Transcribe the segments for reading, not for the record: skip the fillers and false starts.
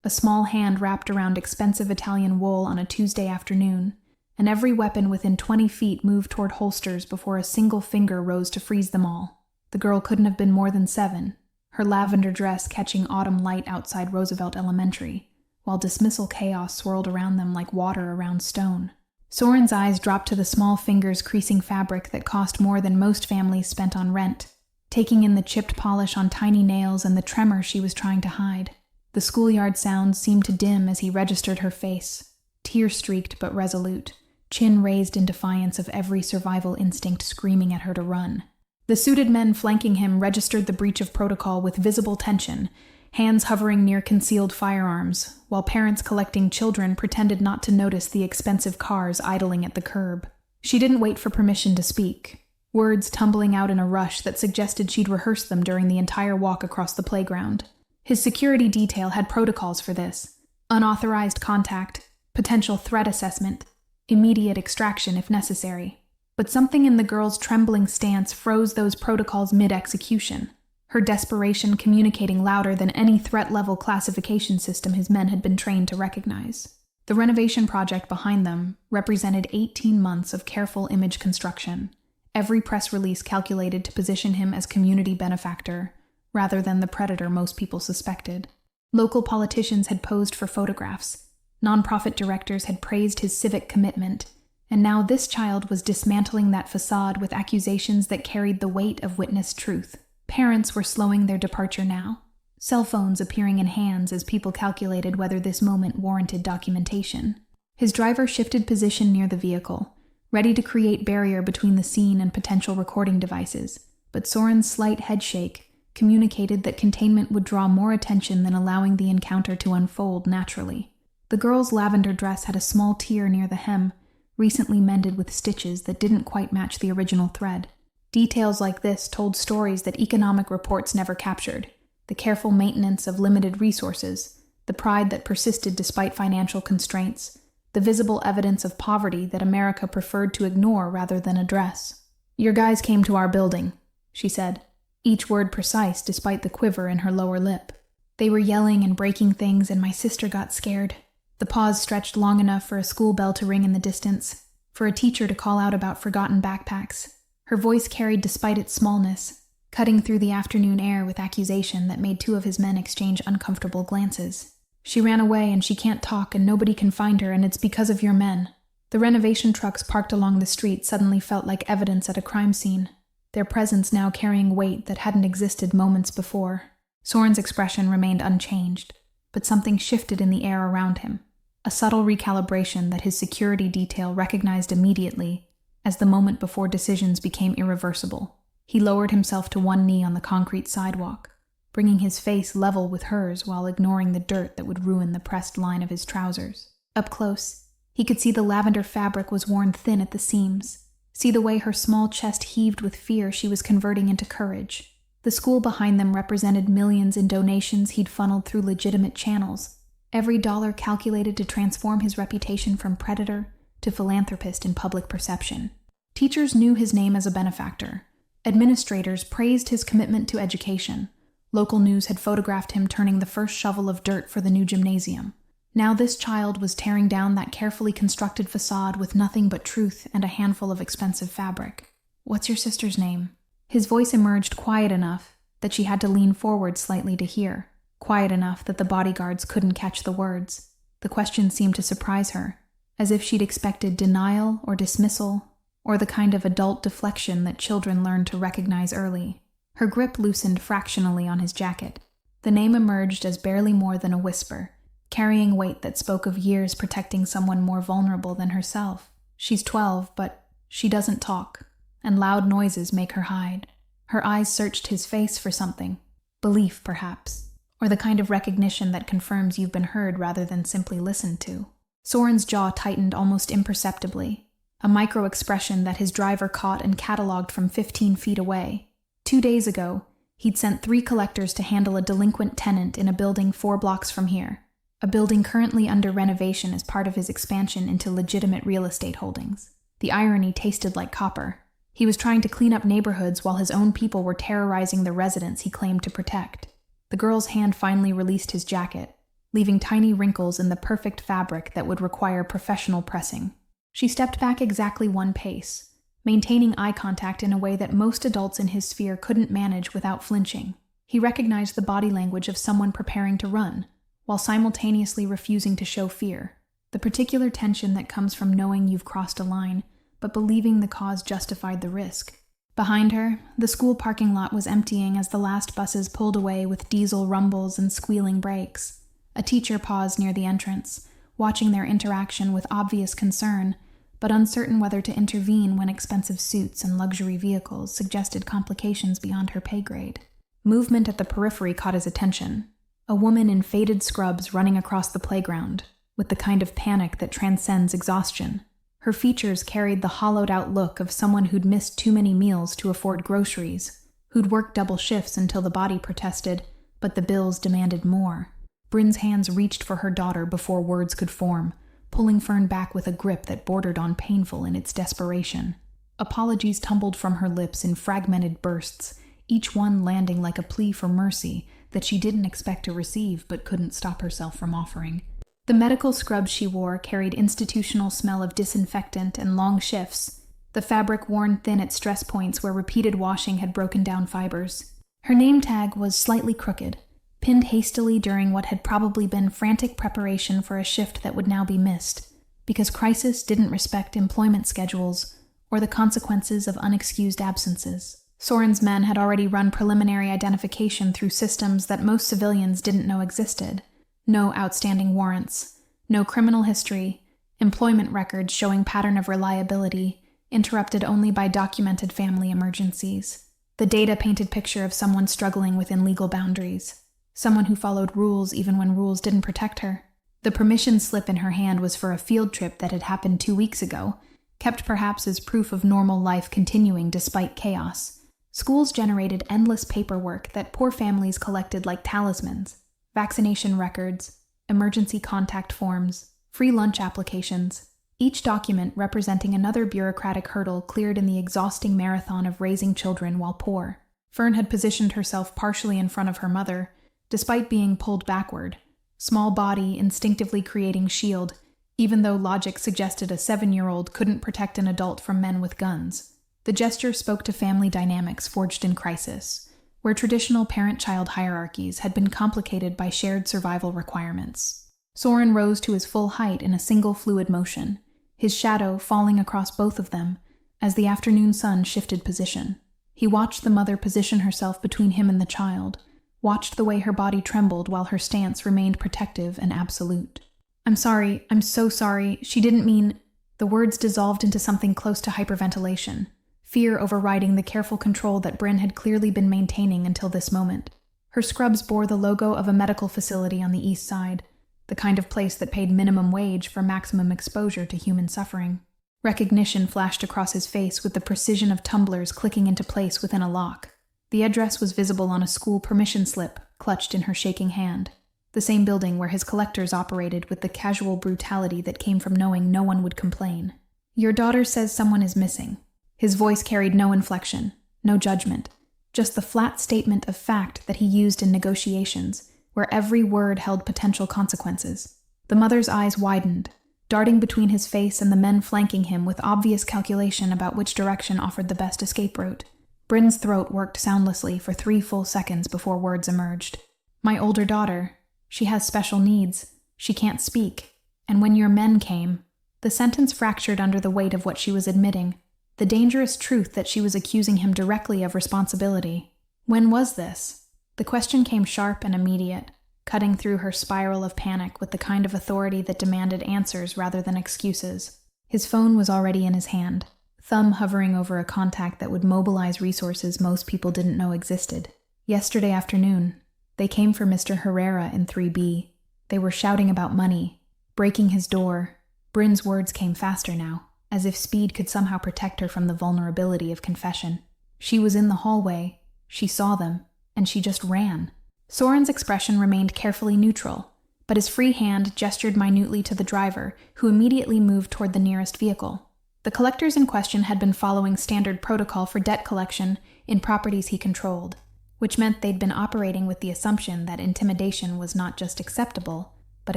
a small hand wrapped around expensive Italian wool on a Tuesday afternoon, and every weapon within 20 feet moved toward holsters before a single finger rose to freeze them all. The girl couldn't have been more than 7, her lavender dress catching autumn light outside Roosevelt Elementary, while dismissal chaos swirled around them like water around stone. Soren's eyes dropped to the small fingers creasing fabric that cost more than most families spent on rent, taking in the chipped polish on tiny nails and the tremor she was trying to hide. The schoolyard sounds seemed to dim as he registered her face, tear-streaked but resolute, chin raised in defiance of every survival instinct screaming at her to run. The suited men flanking him registered the breach of protocol with visible tension, hands hovering near concealed firearms, while parents collecting children pretended not to notice the expensive cars idling at the curb. She didn't wait for permission to speak, words tumbling out in a rush that suggested she'd rehearsed them during the entire walk across the playground. His security detail had protocols for this: unauthorized contact, potential threat assessment, immediate extraction if necessary. But something in the girl's trembling stance froze those protocols mid-execution, her desperation communicating louder than any threat-level classification system his men had been trained to recognize. The renovation project behind them represented 18 months of careful image construction, every press release calculated to position him as community benefactor, rather than the predator most people suspected. Local politicians had posed for photographs, nonprofit directors had praised his civic commitment, and now this child was dismantling that facade with accusations that carried the weight of witnessed truth. Parents were slowing their departure now, cell phones appearing in hands as people calculated whether this moment warranted documentation. His driver shifted position near the vehicle, ready to create barrier between the scene and potential recording devices, but Soren's slight headshake communicated that containment would draw more attention than allowing the encounter to unfold naturally. The girl's lavender dress had a small tear near the hem, recently mended with stitches that didn't quite match the original thread. Details like this told stories that economic reports never captured: the careful maintenance of limited resources, the pride that persisted despite financial constraints, the visible evidence of poverty that America preferred to ignore rather than address. "Your guys came to our building," she said, each word precise despite the quiver in her lower lip. "They were yelling and breaking things, and my sister got scared." The pause stretched long enough for a school bell to ring in the distance, for a teacher to call out about forgotten backpacks. Her voice carried despite its smallness, cutting through the afternoon air with accusation that made 2 of his men exchange uncomfortable glances. "She ran away and she can't talk and nobody can find her, and it's because of your men." The renovation trucks parked along the street suddenly felt like evidence at a crime scene, their presence now carrying weight that hadn't existed moments before. Soren's expression remained unchanged, but something shifted in the air around him, a subtle recalibration that his security detail recognized immediately as the moment before decisions became irreversible. He lowered himself to one knee on the concrete sidewalk, bringing his face level with hers while ignoring the dirt that would ruin the pressed line of his trousers. Up close, he could see the lavender fabric was worn thin at the seams, see the way her small chest heaved with fear she was converting into courage. The school behind them represented millions in donations he'd funneled through legitimate channels, every dollar calculated to transform his reputation from predator to philanthropist in public perception. Teachers knew his name as a benefactor. Administrators praised his commitment to education. Local news had photographed him turning the first shovel of dirt for the new gymnasium. Now this child was tearing down that carefully constructed facade with nothing but truth and a handful of expensive fabric. "What's your sister's name?" His voice emerged quiet enough that she had to lean forward slightly to hear, quiet enough that the bodyguards couldn't catch the words. The question seemed to surprise her, as if she'd expected denial or dismissal, or the kind of adult deflection that children learn to recognize early. Her grip loosened fractionally on his jacket. The name emerged as barely more than a whisper, carrying weight that spoke of years protecting someone more vulnerable than herself. "She's 12, but she doesn't talk, and loud noises make her hide." Her eyes searched his face for something. Belief, perhaps, or the kind of recognition that confirms you've been heard rather than simply listened to. Soren's jaw tightened almost imperceptibly, a micro-expression that his driver caught and cataloged from 15 feet away. 2 days ago, he'd sent 3 collectors to handle a delinquent tenant in a building 4 blocks from here, a building currently under renovation as part of his expansion into legitimate real estate holdings. The irony tasted like copper. He was trying to clean up neighborhoods while his own people were terrorizing the residents he claimed to protect. The girl's hand finally released his jacket, leaving tiny wrinkles in the perfect fabric that would require professional pressing. She stepped back exactly 1 pace, maintaining eye contact in a way that most adults in his sphere couldn't manage without flinching. He recognized the body language of someone preparing to run, while simultaneously refusing to show fear. The particular tension that comes from knowing you've crossed a line, but believing the cause justified the risk. Behind her, the school parking lot was emptying as the last buses pulled away with diesel rumbles and squealing brakes. A teacher paused near the entrance, watching their interaction with obvious concern, but uncertain whether to intervene when expensive suits and luxury vehicles suggested complications beyond her pay grade. Movement at the periphery caught his attention. A woman in faded scrubs running across the playground, with the kind of panic that transcends exhaustion. Her features carried the hollowed-out look of someone who'd missed too many meals to afford groceries, who'd worked double shifts until the body protested, but the bills demanded more. Bryn's hands reached for her daughter before words could form, pulling Fern back with a grip that bordered on painful in its desperation. Apologies tumbled from her lips in fragmented bursts, each one landing like a plea for mercy that she didn't expect to receive but couldn't stop herself from offering. The medical scrubs she wore carried institutional smell of disinfectant and long shifts, the fabric worn thin at stress points where repeated washing had broken down fibers. Her name tag was slightly crooked, pinned hastily during what had probably been frantic preparation for a shift that would now be missed, because crisis didn't respect employment schedules or the consequences of unexcused absences. Soren's men had already run preliminary identification through systems that most civilians didn't know existed. No outstanding warrants, no criminal history, employment records showing pattern of reliability, interrupted only by documented family emergencies. The data painted picture of someone struggling within legal boundaries, someone who followed rules even when rules didn't protect her. The permission slip in her hand was for a field trip that had happened 2 weeks ago, kept perhaps as proof of normal life continuing despite chaos. Schools generated endless paperwork that poor families collected like talismans. Vaccination records, emergency contact forms, free lunch applications, each document representing another bureaucratic hurdle cleared in the exhausting marathon of raising children while poor. Fern had positioned herself partially in front of her mother, despite being pulled backward, small body instinctively creating shield, even though logic suggested a 7-year-old couldn't protect an adult from men with guns. The gesture spoke to family dynamics forged in crisis, where traditional parent-child hierarchies had been complicated by shared survival requirements. Soren rose to his full height in a single fluid motion, his shadow falling across both of them as the afternoon sun shifted position. He watched the mother position herself between him and the child, watched the way her body trembled while her stance remained protective and absolute. "I'm sorry, I'm so sorry, she didn't mean..." The words dissolved into something close to hyperventilation, fear overriding the careful control that Bryn had clearly been maintaining until this moment. Her scrubs bore the logo of a medical facility on the east side, the kind of place that paid minimum wage for maximum exposure to human suffering. Recognition flashed across his face with the precision of tumblers clicking into place within a lock. The address was visible on a school permission slip, clutched in her shaking hand. The same building where his collectors operated with the casual brutality that came from knowing no one would complain. "Your daughter says someone is missing." His voice carried no inflection, no judgment, just the flat statement of fact that he used in negotiations, where every word held potential consequences. The mother's eyes widened, darting between his face and the men flanking him with obvious calculation about which direction offered the best escape route. Bryn's throat worked soundlessly for 3 full seconds before words emerged. "My older daughter, she has special needs. She can't speak. And when your men came..." The sentence fractured under the weight of what she was admitting, the dangerous truth that she was accusing him directly of responsibility. When was this? The question came sharp and immediate, cutting through her spiral of panic with the kind of authority that demanded answers rather than excuses. His phone was already in his hand, thumb hovering over a contact that would mobilize resources most people didn't know existed. Yesterday afternoon, they came for Mr. Herrera in 3B. They were shouting about money, breaking his door. Bryn's words came faster now, as if speed could somehow protect her from the vulnerability of confession. She was in the hallway, she saw them, and she just ran. Soren's expression remained carefully neutral, but his free hand gestured minutely to the driver, who immediately moved toward the nearest vehicle. The collectors in question had been following standard protocol for debt collection in properties he controlled, which meant they'd been operating with the assumption that intimidation was not just acceptable, but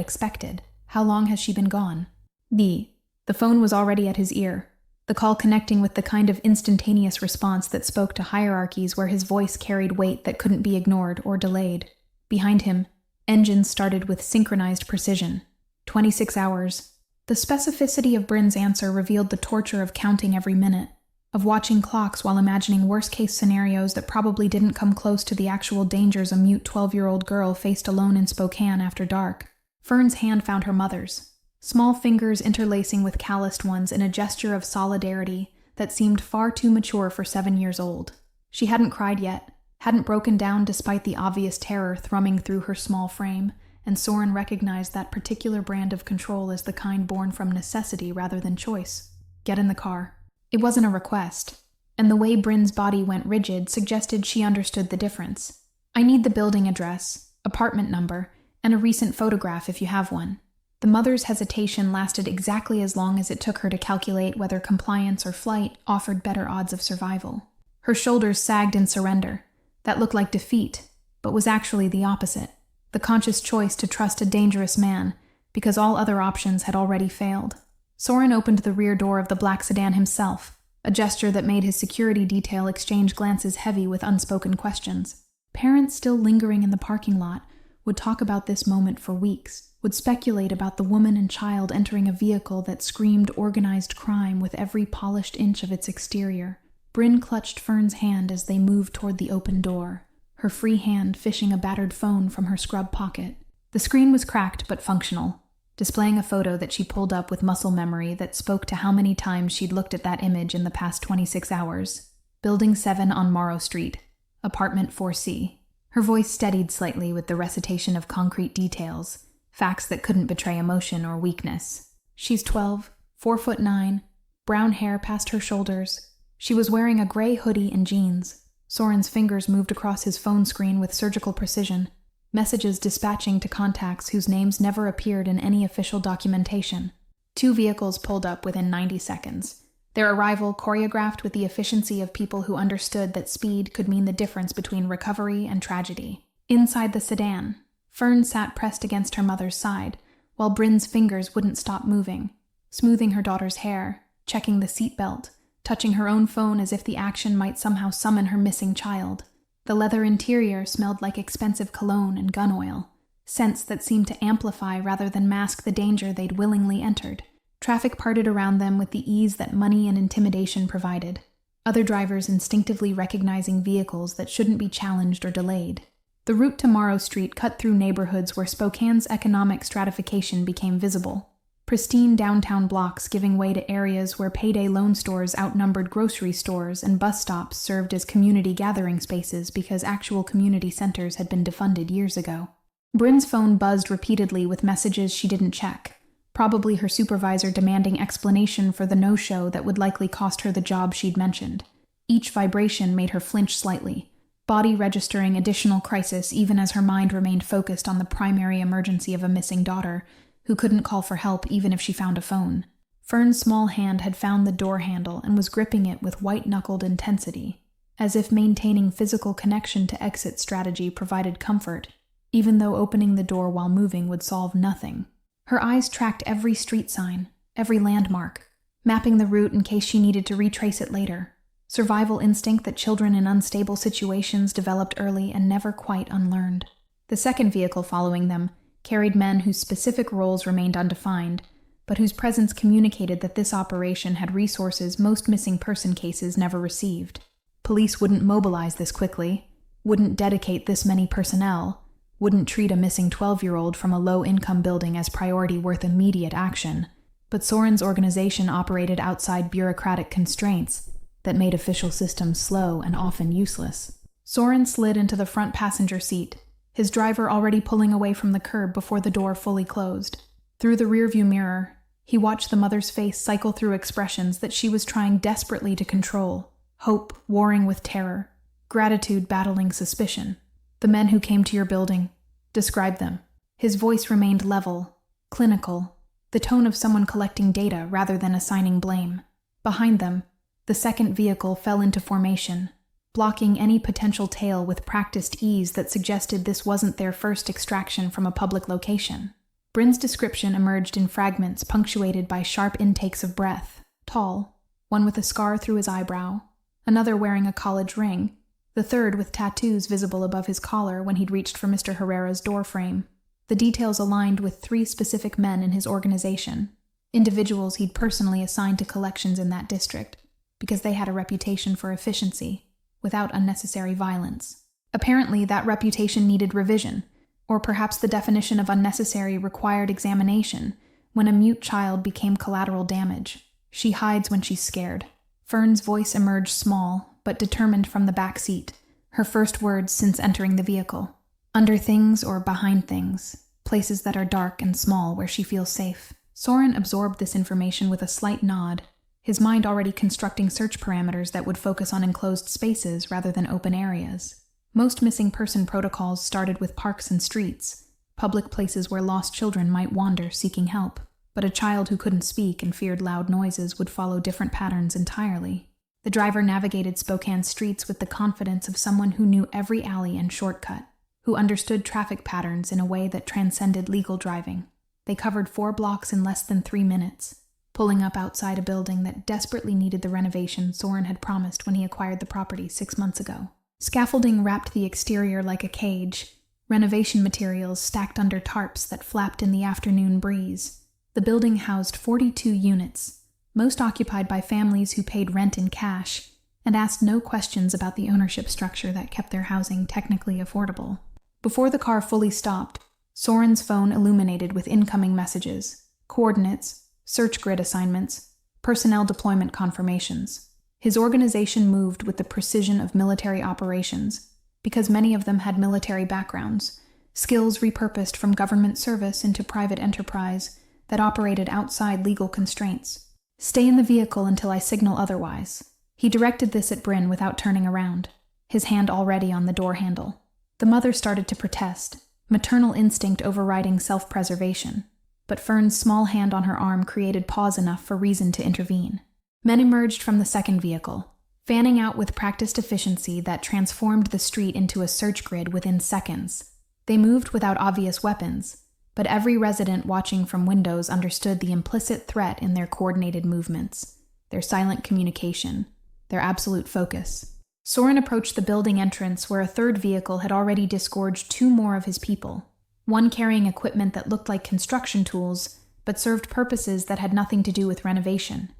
expected. How long has she been gone? B. The phone was already at his ear, the call connecting with the kind of instantaneous response that spoke to hierarchies where his voice carried weight that couldn't be ignored or delayed. Behind him, engines started with synchronized precision. 26 hours. The specificity of Bryn's answer revealed the torture of counting every minute, of watching clocks while imagining worst-case scenarios that probably didn't come close to the actual dangers a mute 12-year-old girl faced alone in Spokane after dark. Fern's hand found her mother's, small fingers interlacing with calloused ones in a gesture of solidarity that seemed far too mature for 7 years old. She hadn't cried yet, hadn't broken down despite the obvious terror thrumming through her small frame, and Soren recognized that particular brand of control as the kind born from necessity rather than choice. Get in the car. It wasn't a request, and the way Bryn's body went rigid suggested she understood the difference. I need the building address, apartment number, and a recent photograph if you have one. The mother's hesitation lasted exactly as long as it took her to calculate whether compliance or flight offered better odds of survival. Her shoulders sagged in surrender. That looked like defeat, but was actually the opposite. The conscious choice to trust a dangerous man, because all other options had already failed. Soren opened the rear door of the black sedan himself, a gesture that made his security detail exchange glances heavy with unspoken questions. Parents still lingering in the parking lot would talk about this moment for weeks, would speculate about the woman and child entering a vehicle that screamed organized crime with every polished inch of its exterior. Bryn clutched Fern's hand as they moved toward the open door, her free hand fishing a battered phone from her scrub pocket. The screen was cracked but functional, displaying a photo that she pulled up with muscle memory that spoke to how many times she'd looked at that image in the past 26 hours. Building 7 on Morrow Street, apartment 4C. Her voice steadied slightly with the recitation of concrete details, facts that couldn't betray emotion or weakness. She's 12, 4'9", brown hair past her shoulders. She was wearing a gray hoodie and jeans. Soren's fingers moved across his phone screen with surgical precision, messages dispatching to contacts whose names never appeared in any official documentation. 2 vehicles pulled up within 90 seconds, their arrival choreographed with the efficiency of people who understood that speed could mean the difference between recovery and tragedy. Inside the sedan, Fern sat pressed against her mother's side, while Bryn's fingers wouldn't stop moving, smoothing her daughter's hair, checking the seatbelt, touching her own phone as if the action might somehow summon her missing child. The leather interior smelled like expensive cologne and gun oil, scents that seemed to amplify rather than mask the danger they'd willingly entered. Traffic parted around them with the ease that money and intimidation provided, other drivers instinctively recognizing vehicles that shouldn't be challenged or delayed. The route to Morrow Street cut through neighborhoods where Spokane's economic stratification became visible. Pristine downtown blocks giving way to areas where payday loan stores outnumbered grocery stores and bus stops served as community gathering spaces because actual community centers had been defunded years ago. Bryn's phone buzzed repeatedly with messages she didn't check, probably her supervisor demanding explanation for the no-show that would likely cost her the job she'd mentioned. Each vibration made her flinch slightly, body registering additional crisis even as her mind remained focused on the primary emergency of a missing daughter, who couldn't call for help even if she found a phone. Fern's small hand had found the door handle and was gripping it with white-knuckled intensity, as if maintaining physical connection to exit strategy provided comfort, even though opening the door while moving would solve nothing. Her eyes tracked every street sign, every landmark, mapping the route in case she needed to retrace it later. Survival instinct that children in unstable situations developed early and never quite unlearned. The second vehicle following them carried men whose specific roles remained undefined, but whose presence communicated that this operation had resources most missing person cases never received. Police wouldn't mobilize this quickly, wouldn't dedicate this many personnel, wouldn't treat a missing 12-year-old from a low-income building as priority worth immediate action, but Soren's organization operated outside bureaucratic constraints that made official systems slow and often useless. Soren slid into the front passenger seat, his driver already pulling away from the curb before the door fully closed. Through the rearview mirror, he watched the mother's face cycle through expressions that she was trying desperately to control, hope warring with terror, gratitude battling suspicion. The men who came to your building, describe them. His voice remained level, clinical, the tone of someone collecting data rather than assigning blame. Behind them, the second vehicle fell into formation, blocking any potential tail with practiced ease that suggested this wasn't their first extraction from a public location. Bryn's description emerged in fragments punctuated by sharp intakes of breath. Tall, one with a scar through his eyebrow, another wearing a college ring, the third with tattoos visible above his collar when he'd reached for Mr. Herrera's door frame. The details aligned with 3 specific men in his organization, individuals he'd personally assigned to collections in that district, because they had a reputation for efficiency, without unnecessary violence. Apparently, that reputation needed revision, or perhaps the definition of unnecessary required examination when a mute child became collateral damage. She hides when she's scared. Fern's voice emerged small, but determined from the back seat, her first words since entering the vehicle. Under things or behind things, places that are dark and small where she feels safe. Soren absorbed this information with a slight nod, his mind already constructing search parameters that would focus on enclosed spaces rather than open areas. Most missing person protocols started with parks and streets, public places where lost children might wander seeking help, but a child who couldn't speak and feared loud noises would follow different patterns entirely. The driver navigated Spokane's streets with the confidence of someone who knew every alley and shortcut, who understood traffic patterns in a way that transcended legal driving. They covered 4 blocks in less than 3 minutes, pulling up outside a building that desperately needed the renovation Soren had promised when he acquired the property 6 months ago. Scaffolding wrapped the exterior like a cage, renovation materials stacked under tarps that flapped in the afternoon breeze. The building housed 42 units, most occupied by families who paid rent in cash and asked no questions about the ownership structure that kept their housing technically affordable. Before the car fully stopped, Soren's phone illuminated with incoming messages, coordinates, search grid assignments, personnel deployment confirmations. His organization moved with the precision of military operations, because many of them had military backgrounds, skills repurposed from government service into private enterprise that operated outside legal constraints. Stay in the vehicle until I signal otherwise. He directed this at Bryn without turning around, his hand already on the door handle. The mother started to protest, maternal instinct overriding self-preservation, but Fern's small hand on her arm created pause enough for reason to intervene. Men emerged from the second vehicle, fanning out with practiced efficiency that transformed the street into a search grid within seconds. They moved without obvious weapons, but every resident watching from windows understood the implicit threat in their coordinated movements, their silent communication, their absolute focus. Soren approached the building entrance where a third vehicle had already disgorged 2 more of his people, one carrying equipment that looked like construction tools, but served purposes that had nothing to do with renovation.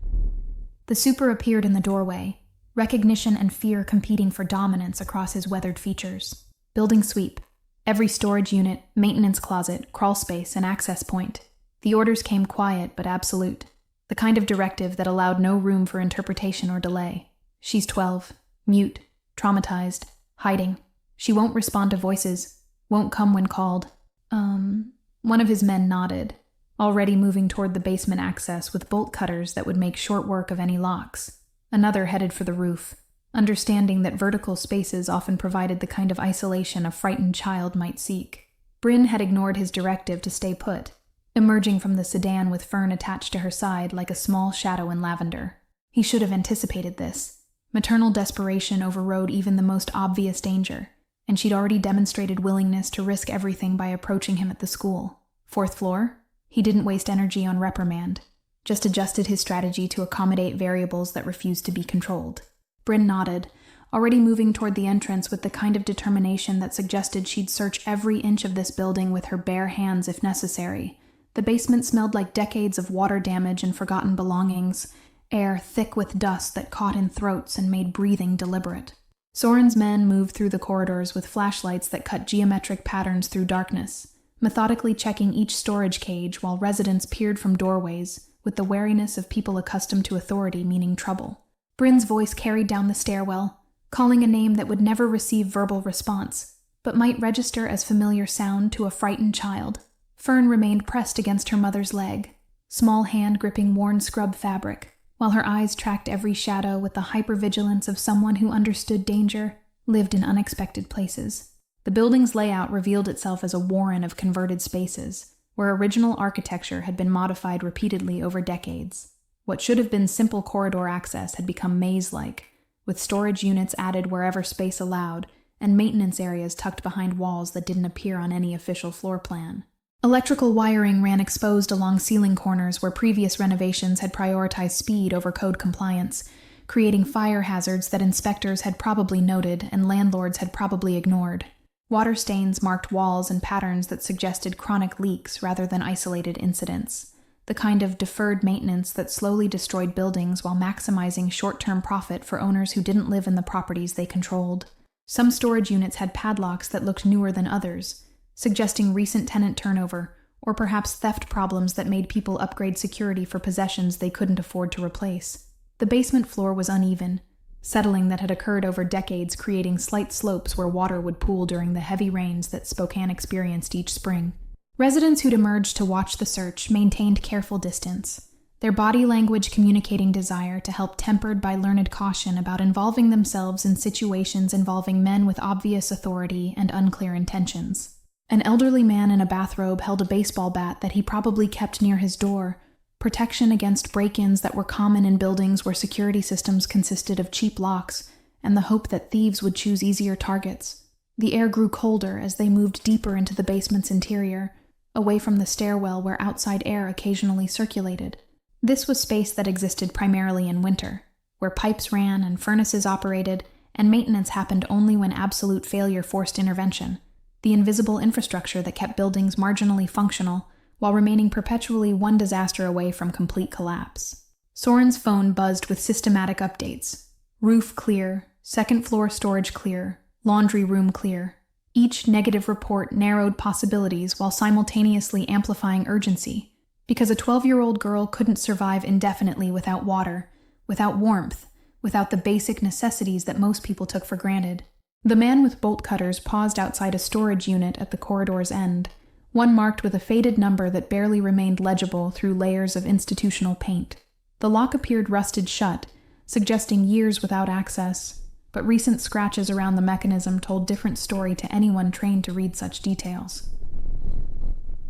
The super appeared in the doorway, recognition and fear competing for dominance across his weathered features. Building sweep. Every storage unit, maintenance closet, crawl space, and access point. The orders came quiet but absolute, the kind of directive that allowed no room for interpretation or delay. She's 12, mute, traumatized, hiding. She won't respond to voices, won't come when called. One of his men nodded, already moving toward the basement access with bolt cutters that would make short work of any locks. Another headed for the roof, understanding that vertical spaces often provided the kind of isolation a frightened child might seek. Bryn had ignored his directive to stay put, emerging from the sedan with Fern attached to her side like a small shadow in lavender. He should have anticipated this. Maternal desperation overrode even the most obvious danger, and she'd already demonstrated willingness to risk everything by approaching him at the school. 4th floor? He didn't waste energy on reprimand, just adjusted his strategy to accommodate variables that refused to be controlled. Bryn nodded, already moving toward the entrance with the kind of determination that suggested she'd search every inch of this building with her bare hands if necessary. The basement smelled like decades of water damage and forgotten belongings, air thick with dust that caught in throats and made breathing deliberate. Soren's men moved through the corridors with flashlights that cut geometric patterns through darkness, methodically checking each storage cage while residents peered from doorways with the wariness of people accustomed to authority meaning trouble. Bryn's voice carried down the stairwell, calling a name that would never receive verbal response, but might register as familiar sound to a frightened child. Fern remained pressed against her mother's leg, small hand gripping worn scrub fabric, while her eyes tracked every shadow with the hypervigilance of someone who understood danger, lived in unexpected places. The building's layout revealed itself as a warren of converted spaces, where original architecture had been modified repeatedly over decades. What should have been simple corridor access had become maze-like, with storage units added wherever space allowed, and maintenance areas tucked behind walls that didn't appear on any official floor plan. Electrical wiring ran exposed along ceiling corners where previous renovations had prioritized speed over code compliance, creating fire hazards that inspectors had probably noted and landlords had probably ignored. Water stains marked walls in patterns that suggested chronic leaks rather than isolated incidents, the kind of deferred maintenance that slowly destroyed buildings while maximizing short-term profit for owners who didn't live in the properties they controlled. Some storage units had padlocks that looked newer than others, suggesting recent tenant turnover, or perhaps theft problems that made people upgrade security for possessions they couldn't afford to replace. The basement floor was uneven, settling that had occurred over decades, creating slight slopes where water would pool during the heavy rains that Spokane experienced each spring. Residents who'd emerged to watch the search maintained careful distance, their body language communicating desire to help tempered by learned caution about involving themselves in situations involving men with obvious authority and unclear intentions. An elderly man in a bathrobe held a baseball bat that he probably kept near his door, protection against break-ins that were common in buildings where security systems consisted of cheap locks, and the hope that thieves would choose easier targets. The air grew colder as they moved deeper into the basement's interior, away from the stairwell where outside air occasionally circulated. This was space that existed primarily in winter, where pipes ran and furnaces operated, and maintenance happened only when absolute failure forced intervention. The invisible infrastructure that kept buildings marginally functional, while remaining perpetually one disaster away from complete collapse. Soren's phone buzzed with systematic updates. Roof clear, second floor storage clear, laundry room clear. Each negative report narrowed possibilities while simultaneously amplifying urgency, because a 12-year-old girl couldn't survive indefinitely without water, without warmth, without the basic necessities that most people took for granted. The man with bolt cutters paused outside a storage unit at the corridor's end, one marked with a faded number that barely remained legible through layers of institutional paint. The lock appeared rusted shut, suggesting years without access, but recent scratches around the mechanism told different story to anyone trained to read such details.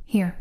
Here.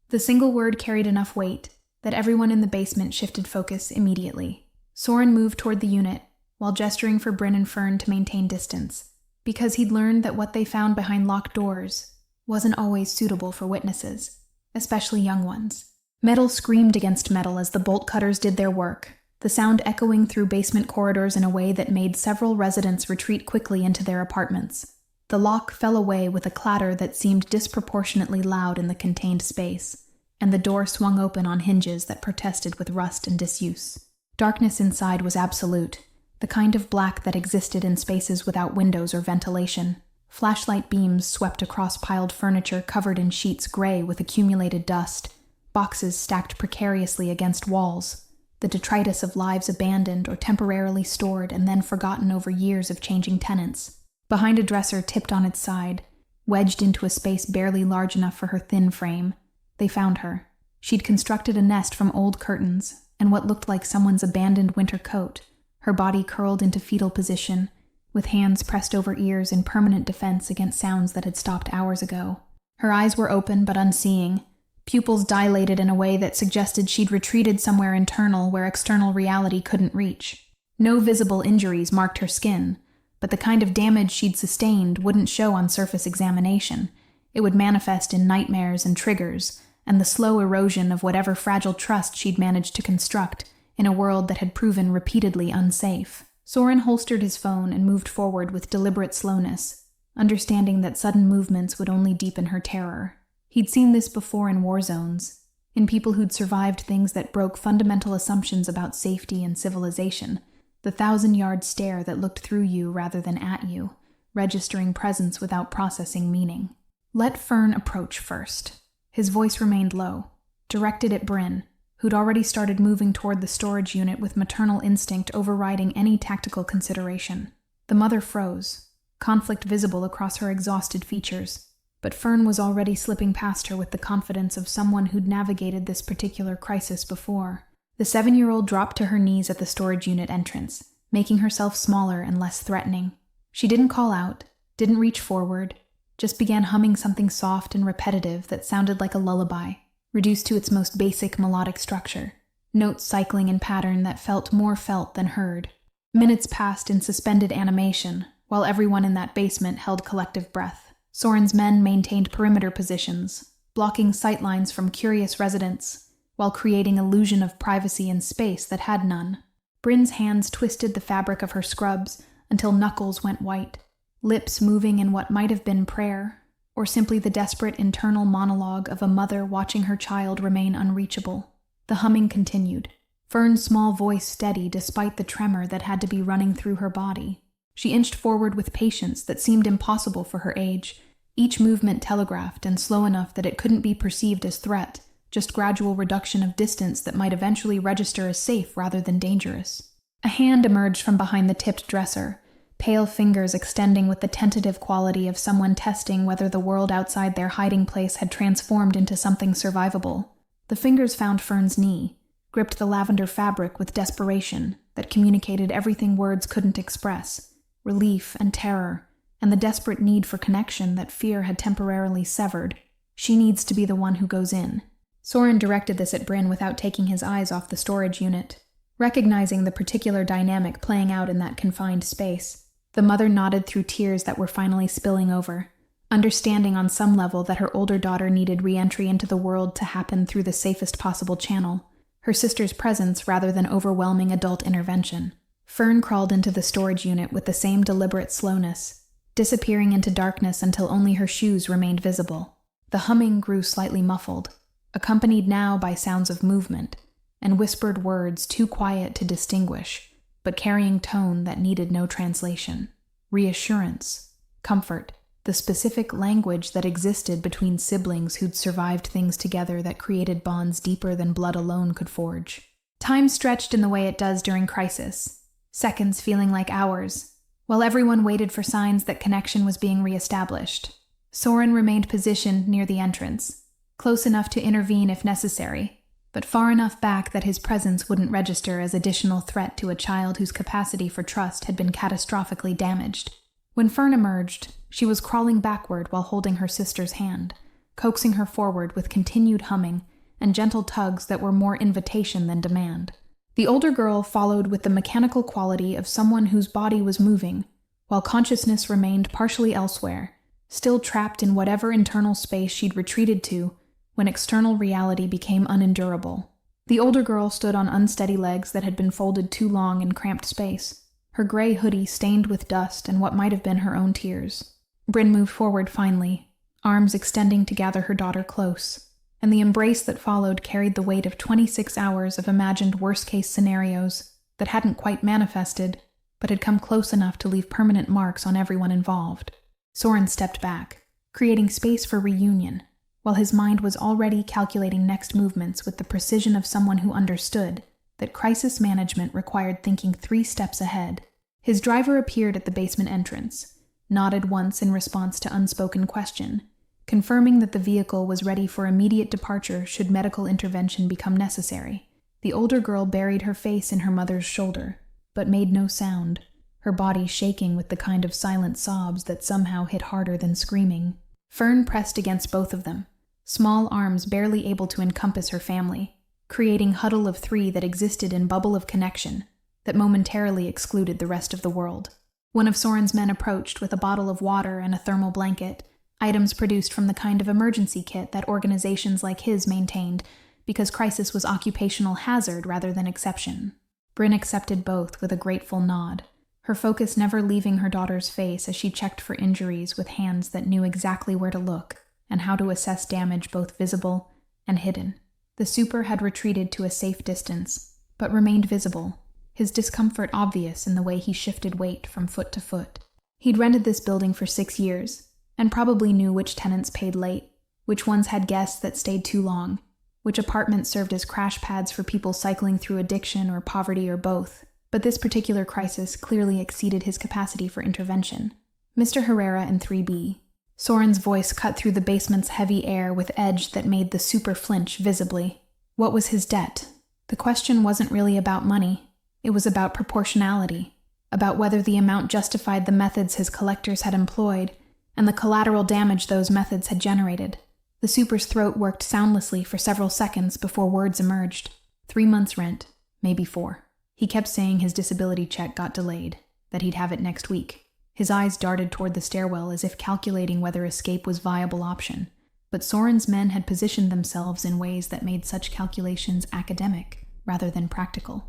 The single word carried enough weight that everyone in the basement shifted focus immediately. Soren moved toward the unit, while gesturing for Bryn and Fern to maintain distance, because he'd learned that what they found behind locked doors wasn't always suitable for witnesses, especially young ones. Metal screamed against metal as the bolt cutters did their work, the sound echoing through basement corridors in a way that made several residents retreat quickly into their apartments. The lock fell away with a clatter that seemed disproportionately loud in the contained space, and the door swung open on hinges that protested with rust and disuse. Darkness inside was absolute, the kind of black that existed in spaces without windows or ventilation. Flashlight beams swept across piled furniture covered in sheets gray with accumulated dust, boxes stacked precariously against walls, the detritus of lives abandoned or temporarily stored and then forgotten over years of changing tenants. Behind a dresser tipped on its side, wedged into a space barely large enough for her thin frame, they found her. She'd constructed a nest from old curtains and what looked like someone's abandoned winter coat, her body curled into fetal position, with hands pressed over ears in permanent defense against sounds that had stopped hours ago. Her eyes were open but unseeing, pupils dilated in a way that suggested she'd retreated somewhere internal where external reality couldn't reach. No visible injuries marked her skin, but the kind of damage she'd sustained wouldn't show on surface examination. It would manifest in nightmares and triggers, and the slow erosion of whatever fragile trust she'd managed to construct in a world that had proven repeatedly unsafe. Soren holstered his phone and moved forward with deliberate slowness, understanding that sudden movements would only deepen her terror. He'd seen this before in war zones, in people who'd survived things that broke fundamental assumptions about safety and civilization, the 1,000-yard stare that looked through you rather than at you, registering presence without processing meaning. Let Fern approach first. His voice remained low, directed at Bryn, who'd already started moving toward the storage unit with maternal instinct overriding any tactical consideration. The mother froze, conflict visible across her exhausted features, but Fern was already slipping past her with the confidence of someone who'd navigated this particular crisis before. The 7-year-old dropped to her knees at the storage unit entrance, making herself smaller and less threatening. She didn't call out, didn't reach forward, just began humming something soft and repetitive that sounded like a lullaby, reduced to its most basic melodic structure, notes cycling in pattern that felt more felt than heard. Minutes passed in suspended animation, while everyone in that basement held collective breath. Soren's men maintained perimeter positions, blocking sightlines from curious residents, while creating illusion of privacy in space that had none. Bryn's hands twisted the fabric of her scrubs until knuckles went white, lips moving in what might have been prayer, or simply the desperate internal monologue of a mother watching her child remain unreachable. The humming continued, Fern's small voice steady despite the tremor that had to be running through her body. She inched forward with patience that seemed impossible for her age, each movement telegraphed and slow enough that it couldn't be perceived as threat, just gradual reduction of distance that might eventually register as safe rather than dangerous. A hand emerged from behind the tipped dresser, pale fingers extending with the tentative quality of someone testing whether the world outside their hiding place had transformed into something survivable. The fingers found Fern's knee, gripped the lavender fabric with desperation that communicated everything words couldn't express, relief and terror, and the desperate need for connection that fear had temporarily severed. She needs to be the one who goes in. Soren directed this at Bryn without taking his eyes off the storage unit. Recognizing the particular dynamic playing out in that confined space, the mother nodded through tears that were finally spilling over, understanding on some level that her older daughter needed re-entry into the world to happen through the safest possible channel, her sister's presence rather than overwhelming adult intervention. Fern crawled into the storage unit with the same deliberate slowness, disappearing into darkness until only her shoes remained visible. The humming grew slightly muffled, accompanied now by sounds of movement, and whispered words too quiet to distinguish, but carrying tone that needed no translation. Reassurance, comfort, the specific language that existed between siblings who'd survived things together that created bonds deeper than blood alone could forge. Time stretched in the way it does during crisis, seconds feeling like hours, while everyone waited for signs that connection was being reestablished. Soren remained positioned near the entrance, close enough to intervene if necessary, but far enough back that his presence wouldn't register as additional threat to a child whose capacity for trust had been catastrophically damaged. When Fern emerged, she was crawling backward while holding her sister's hand, coaxing her forward with continued humming and gentle tugs that were more invitation than demand. The older girl followed with the mechanical quality of someone whose body was moving, while consciousness remained partially elsewhere, still trapped in whatever internal space she'd retreated to when external reality became unendurable. The older girl stood on unsteady legs that had been folded too long in cramped space, her gray hoodie stained with dust and what might have been her own tears. Bryn moved forward finally, arms extending to gather her daughter close, and the embrace that followed carried the weight of 26 hours of imagined worst-case scenarios that hadn't quite manifested, but had come close enough to leave permanent marks on everyone involved. Soren stepped back, creating space for reunion, while his mind was already calculating next movements with the precision of someone who understood that crisis management required thinking 3 steps ahead. His driver appeared at the basement entrance, nodded once in response to unspoken question, confirming that the vehicle was ready for immediate departure should medical intervention become necessary. The older girl buried her face in her mother's shoulder, but made no sound, her body shaking with the kind of silent sobs that somehow hit harder than screaming. Fern pressed against both of them, small arms barely able to encompass her family, creating huddle of 3 that existed in bubble of connection that momentarily excluded the rest of the world. One of Soren's men approached with a bottle of water and a thermal blanket, items produced from the kind of emergency kit that organizations like his maintained because crisis was occupational hazard rather than exception. Bryn accepted both with a grateful nod, her focus never leaving her daughter's face as she checked for injuries with hands that knew exactly where to look and how to assess damage both visible and hidden. The super had retreated to a safe distance, but remained visible, his discomfort obvious in the way he shifted weight from foot to foot. He'd rented this building for 6 years, and probably knew which tenants paid late, which ones had guests that stayed too long, which apartments served as crash pads for people cycling through addiction or poverty or both. But this particular crisis clearly exceeded his capacity for intervention. Mr. Herrera in 3B. Soren's voice cut through the basement's heavy air with edge that made the super flinch visibly. What was his debt? The question wasn't really about money. It was about proportionality, about whether the amount justified the methods his collectors had employed and the collateral damage those methods had generated. The super's throat worked soundlessly for several seconds before words emerged. 3 months' rent, maybe 4. He kept saying his disability check got delayed, that he'd have it next week. His eyes darted toward the stairwell as if calculating whether escape was a viable option, but Soren's men had positioned themselves in ways that made such calculations academic rather than practical.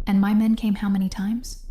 And my men came how many times?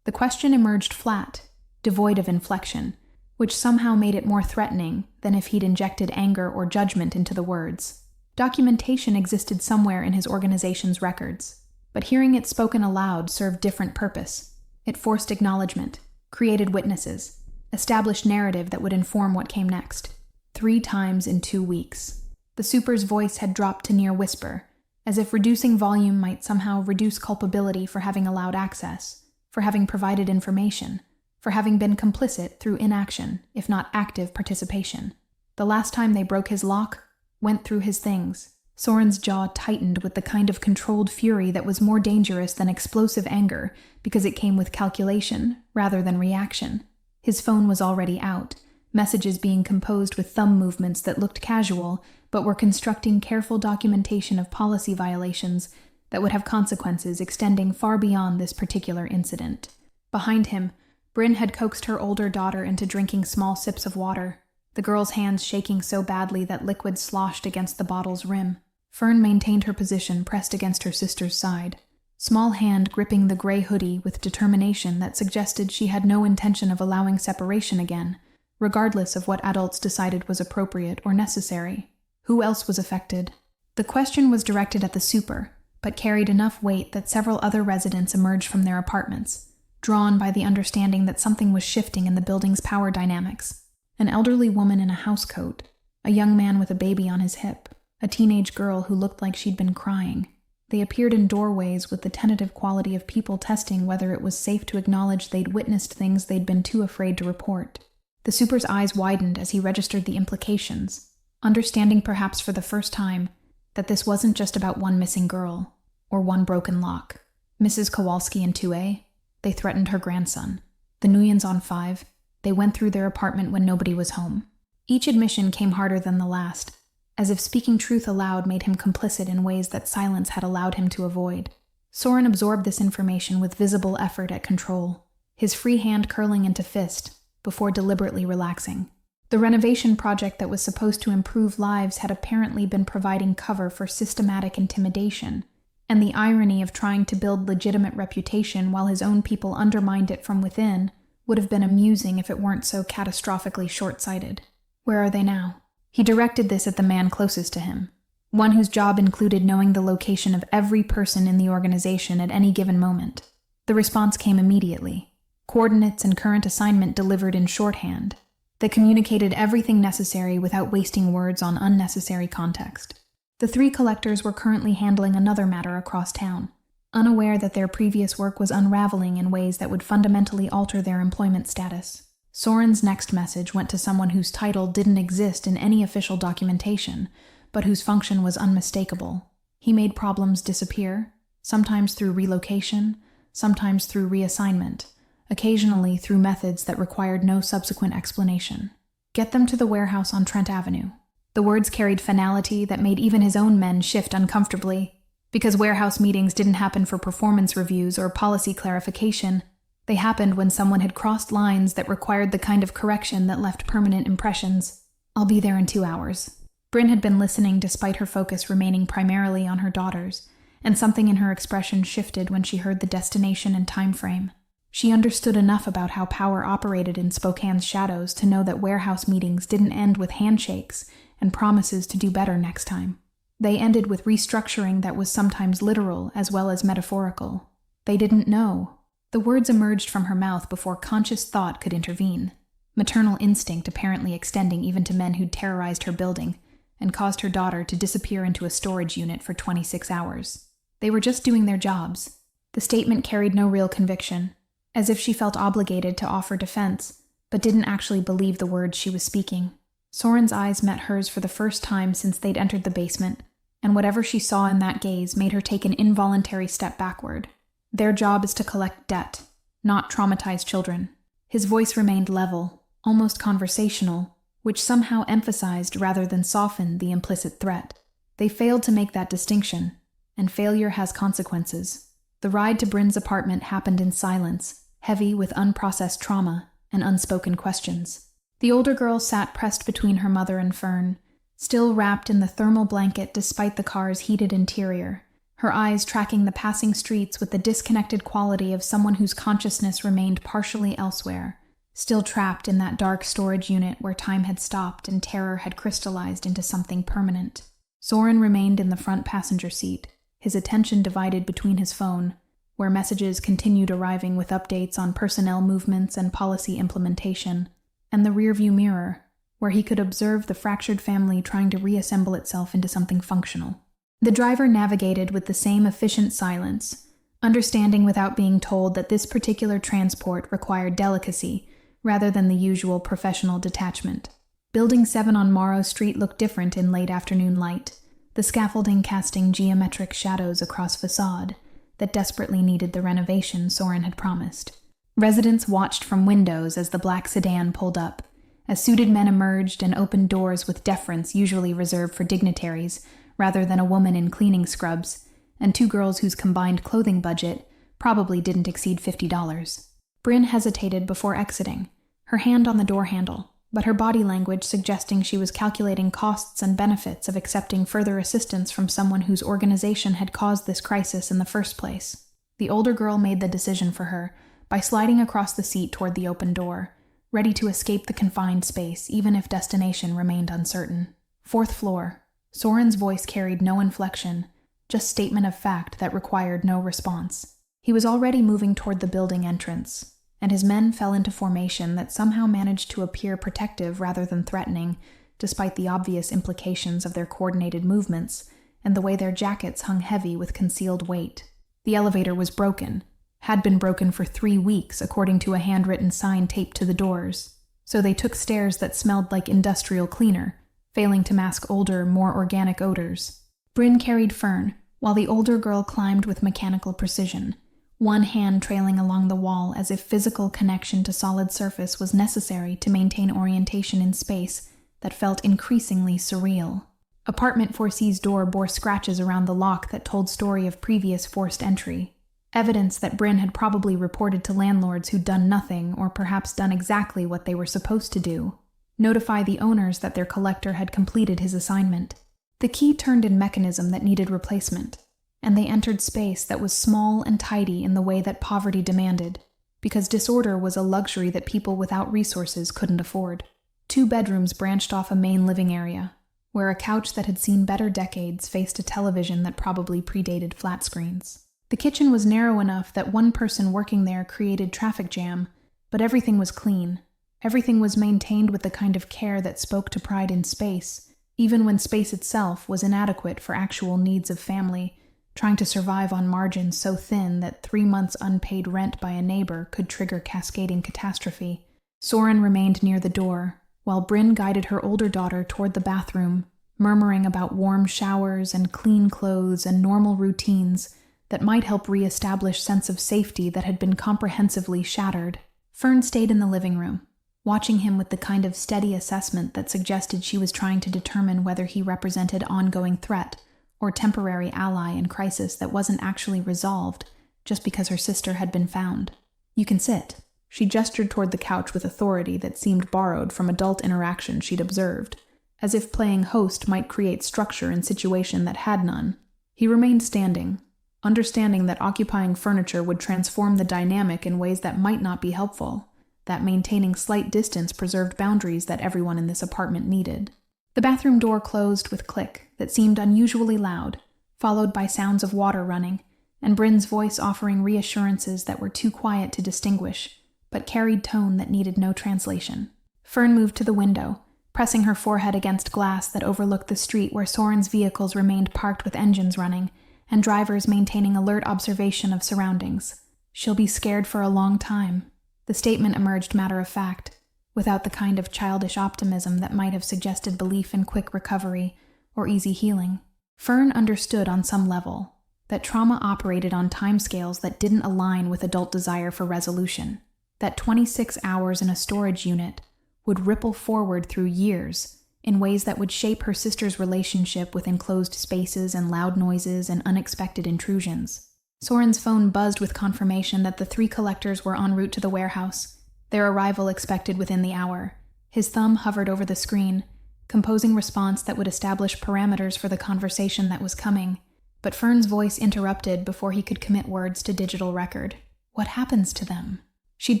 The question emerged flat, devoid of inflection, which somehow made it more threatening than if he'd injected anger or judgment into the words. Documentation existed somewhere in his organization's records, but hearing it spoken aloud served different purpose. It forced acknowledgement, created witnesses, established narrative that would inform what came next. 3 times in 2 weeks. The super's voice had dropped to near whisper, as if reducing volume might somehow reduce culpability for having allowed access, for having provided information, for having been complicit through inaction, if not active participation. The last time they broke his lock, went through his things, Soren's jaw tightened with the kind of controlled fury that was more dangerous than explosive anger because it came with calculation rather than reaction. His phone was already out, messages being composed with thumb movements that looked casual but were constructing careful documentation of policy violations that would have consequences extending far beyond this particular incident. Behind him, Bryn had coaxed her older daughter into drinking small sips of water, the girl's hands shaking so badly that liquid sloshed against the bottle's rim. Fern maintained her position pressed against her sister's side, small hand gripping the gray hoodie with determination that suggested she had no intention of allowing separation again, regardless of what adults decided was appropriate or necessary. Who else was affected? The question was directed at the super, but carried enough weight that several other residents emerged from their apartments, drawn by the understanding that something was shifting in the building's power dynamics. An elderly woman in a housecoat, a young man with a baby on his hip, a teenage girl who looked like she'd been crying. They appeared in doorways with the tentative quality of people testing whether it was safe to acknowledge they'd witnessed things they'd been too afraid to report. The super's eyes widened as he registered the implications, understanding perhaps for the first time that this wasn't just about one missing girl or one broken lock. Mrs. Kowalski in 2A, they threatened her grandson. The Nguyens on 5, they went through their apartment when nobody was home. Each admission came harder than the last, as if speaking truth aloud made him complicit in ways that silence had allowed him to avoid. Soren absorbed this information with visible effort at control, his free hand curling into fist before deliberately relaxing. The renovation project that was supposed to improve lives had apparently been providing cover for systematic intimidation, and the irony of trying to build legitimate reputation while his own people undermined it from within would have been amusing if it weren't so catastrophically short-sighted. Where are they now? He directed this at the man closest to him, one whose job included knowing the location of every person in the organization at any given moment. The response came immediately. Coordinates and current assignment delivered in shorthand that communicated everything necessary without wasting words on unnecessary context. The 3 collectors were currently handling another matter across town, unaware that their previous work was unraveling in ways that would fundamentally alter their employment status. Soren's next message went to someone whose title didn't exist in any official documentation, but whose function was unmistakable. He made problems disappear, sometimes through relocation, sometimes through reassignment, occasionally through methods that required no subsequent explanation. Get them to the warehouse on Trent Avenue. The words carried finality that made even his own men shift uncomfortably. Because warehouse meetings didn't happen for performance reviews or policy clarification, they happened when someone had crossed lines that required the kind of correction that left permanent impressions. I'll be there in 2 hours. Bryn had been listening despite her focus remaining primarily on her daughters, and something in her expression shifted when she heard the destination and time frame. She understood enough about how power operated in Spokane's shadows to know that warehouse meetings didn't end with handshakes and promises to do better next time. They ended with restructuring that was sometimes literal as well as metaphorical. They didn't know. The words emerged from her mouth before conscious thought could intervene, maternal instinct apparently extending even to men who'd terrorized her building and caused her daughter to disappear into a storage unit for 26 hours. They were just doing their jobs. The statement carried no real conviction, as if she felt obligated to offer defense, but didn't actually believe the words she was speaking. Soren's eyes met hers for the first time since they'd entered the basement, and whatever she saw in that gaze made her take an involuntary step backward. Their job is to collect debt, not traumatize children. His voice remained level, almost conversational, which somehow emphasized rather than softened the implicit threat. They failed to make that distinction, and failure has consequences. The ride to Bryn's apartment happened in silence, heavy with unprocessed trauma and unspoken questions. The older girl sat pressed between her mother and Fern, still wrapped in the thermal blanket despite the car's heated interior, her eyes tracking the passing streets with the disconnected quality of someone whose consciousness remained partially elsewhere, still trapped in that dark storage unit where time had stopped and terror had crystallized into something permanent. Soren remained in the front passenger seat, his attention divided between his phone, where messages continued arriving with updates on personnel movements and policy implementation, and the rearview mirror, where he could observe the fractured family trying to reassemble itself into something functional. The driver navigated with the same efficient silence, understanding without being told that this particular transport required delicacy rather than the usual professional detachment. Building 7 on Morrow Street looked different in late afternoon light, the scaffolding casting geometric shadows across facade that desperately needed the renovation Soren had promised. Residents watched from windows as the black sedan pulled up, as suited men emerged and opened doors with deference usually reserved for dignitaries rather than a woman in cleaning scrubs, and 2 girls whose combined clothing budget probably didn't exceed $50. Bryn hesitated before exiting, her hand on the door handle, but her body language suggesting she was calculating costs and benefits of accepting further assistance from someone whose organization had caused this crisis in the first place. The older girl made the decision for her by sliding across the seat toward the open door, ready to escape the confined space even if destination remained uncertain. 4th floor. Soren's voice carried no inflection, just statement of fact that required no response. He was already moving toward the building entrance, and his men fell into formation that somehow managed to appear protective rather than threatening, despite the obvious implications of their coordinated movements and the way their jackets hung heavy with concealed weight. The elevator was broken, had been broken for 3 weeks according to a handwritten sign taped to the doors, so they took stairs that smelled like industrial cleaner, failing to mask older, more organic odors. Bryn carried Fern, while the older girl climbed with mechanical precision, one hand trailing along the wall as if physical connection to solid surface was necessary to maintain orientation in space that felt increasingly surreal. Apartment 4C's door bore scratches around the lock that told story of previous forced entry, evidence that Bryn had probably reported to landlords who'd done nothing or perhaps done exactly what they were supposed to do, notify the owners that their collector had completed his assignment. The key turned in mechanism that needed replacement, and they entered space that was small and tidy in the way that poverty demanded, because disorder was a luxury that people without resources couldn't afford. 2 bedrooms branched off a main living area, where a couch that had seen better decades faced a television that probably predated flat screens. The kitchen was narrow enough that one person working there created traffic jam, but everything was clean. Everything was maintained with the kind of care that spoke to pride in space, even when space itself was inadequate for actual needs of family, trying to survive on margins so thin that 3 months unpaid rent by a neighbor could trigger cascading catastrophe. Soren remained near the door, while Bryn guided her older daughter toward the bathroom, murmuring about warm showers and clean clothes and normal routines that might help re-establish sense of safety that had been comprehensively shattered. Fern stayed in the living room, watching him with the kind of steady assessment that suggested she was trying to determine whether he represented ongoing threat or temporary ally in crisis that wasn't actually resolved just because her sister had been found. "You can sit." She gestured toward the couch with authority that seemed borrowed from adult interaction she'd observed, as if playing host might create structure in situation that had none. He remained standing, understanding that occupying furniture would transform the dynamic in ways that might not be helpful, that maintaining slight distance preserved boundaries that everyone in this apartment needed. The bathroom door closed with click that seemed unusually loud, followed by sounds of water running, and Bryn's voice offering reassurances that were too quiet to distinguish, but carried tone that needed no translation. Fern moved to the window, pressing her forehead against glass that overlooked the street where Soren's vehicles remained parked with engines running, and drivers maintaining alert observation of surroundings. "She'll be scared for a long time." The statement emerged matter-of-fact, without the kind of childish optimism that might have suggested belief in quick recovery or easy healing. Fern understood on some level that trauma operated on timescales that didn't align with adult desire for resolution, that 26 hours in a storage unit would ripple forward through years in ways that would shape her sister's relationship with enclosed spaces and loud noises and unexpected intrusions. Soren's phone buzzed with confirmation that the 3 collectors were en route to the warehouse, their arrival expected within the hour. His thumb hovered over the screen, composing response that would establish parameters for the conversation that was coming, but Fern's voice interrupted before he could commit words to digital record. What happens to them? She'd